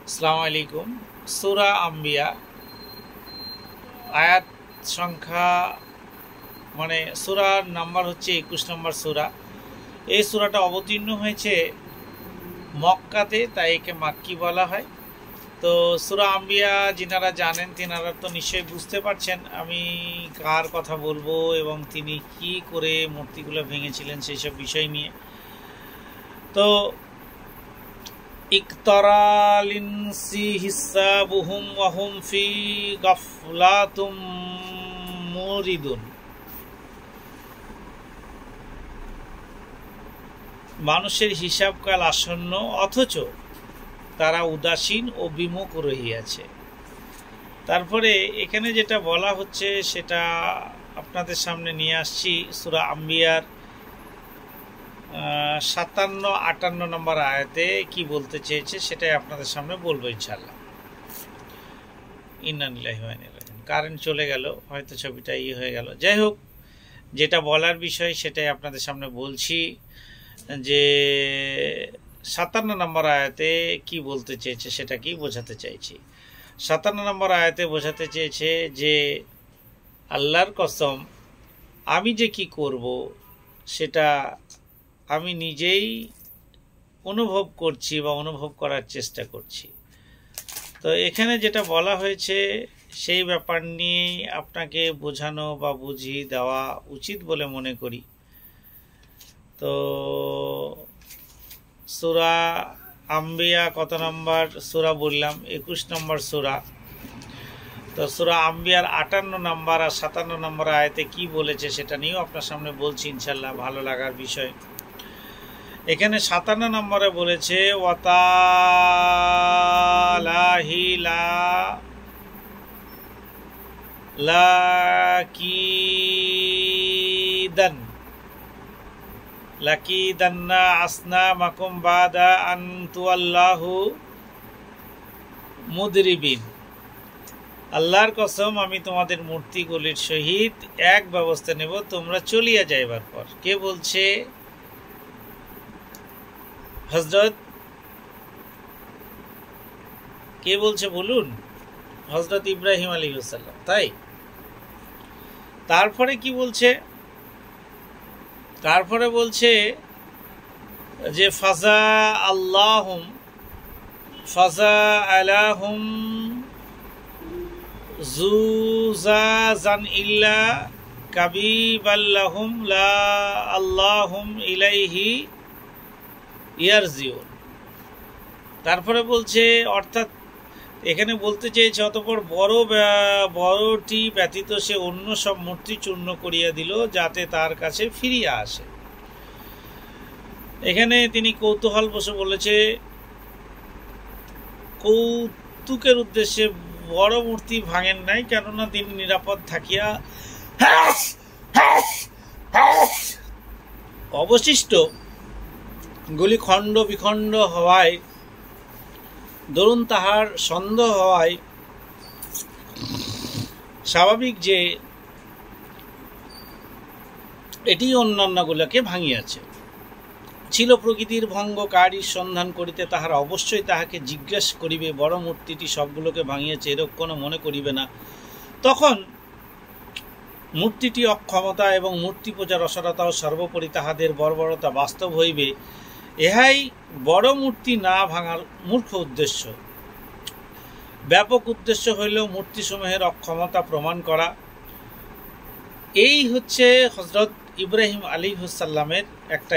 আসসালামু আলাইকুম। সূরা আম্বিয়া আয়াত সংখ্যা মানে সূরার নাম্বার হচ্ছে 21 নম্বর সূরা। এই সূরাটা অবতীর্ণ হয়েছে মক্কাতে, তাই একে মাক্কি বলা হয়। তো সূরা আম্বিয়া যিনারা জানেন তিনারা তো নিশ্চয়ই বুঝতে পারছেন আমি কার কথা বলবো এবং তিনি কি করে মূর্তিগুলো ভেঙেছিলেন সেই সব বিষয় নিয়ে। তো ইকতারা লিনসি হিসাবুহুম ওয়া হুম ফি গাফলাতুম মুরিদুন। মানুষের হিসাবকাল আসন্ন, অথচ তারা উদাসীন ও বিমুখ রহিয়াছে। তারপরে এখানে যেটা বলা হচ্ছে সেটা আপনাদের সামনে নিয়ে আসছি। সূরা আম্বিয়ার 57-58 নম্বর আয়াতে কি বলতে চেয়েছে সেটাই আপনাদের সামনে বলবো ইনশাআল্লাহ। ইন্না লিল্লাহি ওয়া ইন্না ইলাইহি রাজিউন। কারেন্ট চলে গেল, হয়তো ছবিটা হয়ে গেল। যাই হোক, যেটা বলার বিষয় সেটাই আপনাদের সামনে বলছি যে 57 নম্বর আয়াতে কি বলতে চেয়েছে সেটা কি বোঝাতে চাইছি। 57 নম্বর আয়াতে বোঝাতে চেয়েছে যে আল্লাহর কসম, আমি যে কি করব সেটা আমি নিজেই অনুভব করছি বা অনুভব করার চেষ্টা করছি। তো এখানে যেটা বলা হয়েছে সেই ব্যাপার নিয়েই আপনাকে বোঝানো বা বুঝিয়ে দেওয়া উচিত বলে মনে করি। তো সূরা আম্বিয়া কত নম্বর সূরা বললাম? 21 নম্বর সূরা। তো সূরা আম্বিয়ার 58 নম্বর আর 57 নম্বর আয়াতে কি বলেছে সেটা নিয়েও আপনার সামনে বলছি ইনশাল্লাহ, ভালো লাগার বিষয়। এখানে 57 নম্বরে বলেছে ওয়াতালাহি লাকিদান্না আসনামাকুম বাদা আন তুআল্লাহু মুদরিবিন। আল্লাহর কসম, আমি তোমাদের মূর্তিগুলির সহিত এক ব্যবস্থা নেব তোমরা চলিয়া যাইবার পর। কে বলছে? হযরত কে বলছে বলুন? হযরত ইব্রাহিম আলাইহিস সালাম। তাই তারপরে কি বলছে? তারপরে বলছে যে ফাজা আলাহুম জুজাজান ইল্লা কাবিবাল্লাহুম লা আল্লাহুম ইলাইহি ইয়ারজিউন। তারপরে বলছে, অর্থাৎ এখানে বলতে চেয়েছে অতঃপর বড়টি ব্যতীত সে অন্য সব মূর্তি চূর্ণ করিয়া দিল যাতে তার কাছে ফিরিয়া আসে। এখানে তিনি কৌতূহল বসে বলেছে কৌতুকের উদ্দেশ্যে বড় মূর্তি ভাঙেন নাই, কেননা তিনি নিরাপদ থাকিয়া অবশিষ্ট গুলি খণ্ড বিখণ্ড হওয়ায় দরুন তাহার সন্দেহ হওয়ায় স্বাভাবিক যে এটি অন্যান্যগুলোকে ভাঙিয়াছে। ছিল প্রকৃতির ভঙ্গকারীর সন্ধান করিতে তাহারা অবশ্যই তাহাকে জিজ্ঞাসা করিবে, বড় মূর্তিটি সবগুলোকে ভাঙিয়েছে এরকম মনে করিবে না। তখন মূর্তিটি অক্ষমতা এবং মূর্তি পূজার অসারতা ও সর্বোপরি তাহাদের বর্বরতা বাস্তব হইবে। ইহাই বড় মূর্তি না ভাঙার মূর্খ উদ্দেশ্য। ব্যাপক উদ্দেশ্য হইলেও মূর্তিসমূহের অক্ষমতা প্রমাণ করা। এই হচ্ছে হযরত ইব্রাহিম আলাইহিস সালামের একটা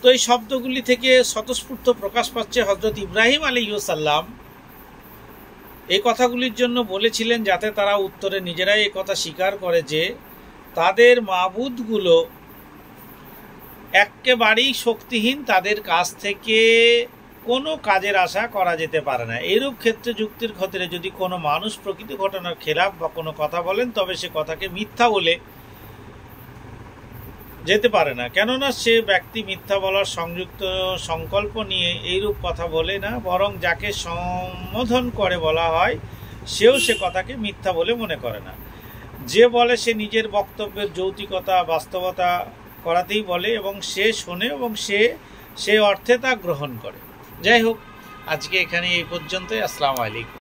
তো এই শব্দগুলি থেকে স্বতঃস্ফূর্ত প্রকাশ পাচ্ছে হযরত ইব্রাহিম আলাইহিস সালাম এই কথাগুলির জন্য বলেছিলেন যাতে তারা উত্তরে নিজেরাই এই কথা স্বীকার করে যে তাদের মাবুদগুলো একেবারেই শক্তিহীন, তাদের কাছ থেকে কোনো কাজের আশা করা যেতে পারে না। এইরূপ ক্ষেত্রে যুক্তির খাতিরে যদি কোনো মানুষ প্রকৃত ঘটনার খেলাফ বা কোনো কথা বলেন তবে সে কথাকে মিথ্যা বলে যেতে পারে না, কেননা সে ব্যক্তি মিথ্যা বলার সংযুক্ত সংকল্প নিয়ে এইরূপ কথা বলে না, বরং যাকে সম্বোধন করে বলা হয় সেও সে কথাকে মিথ্যা বলে মনে করে না। যে বলে সে নিজের বক্তব্যের যৌক্তিকতা বাস্তবতা করাতেই বলে এবং সে শোনে এবং সে অর্থে তা গ্রহণ করে। যাই হোক, আজকে এখানে এই পর্যন্তই। আসসালামু আলাইকুম।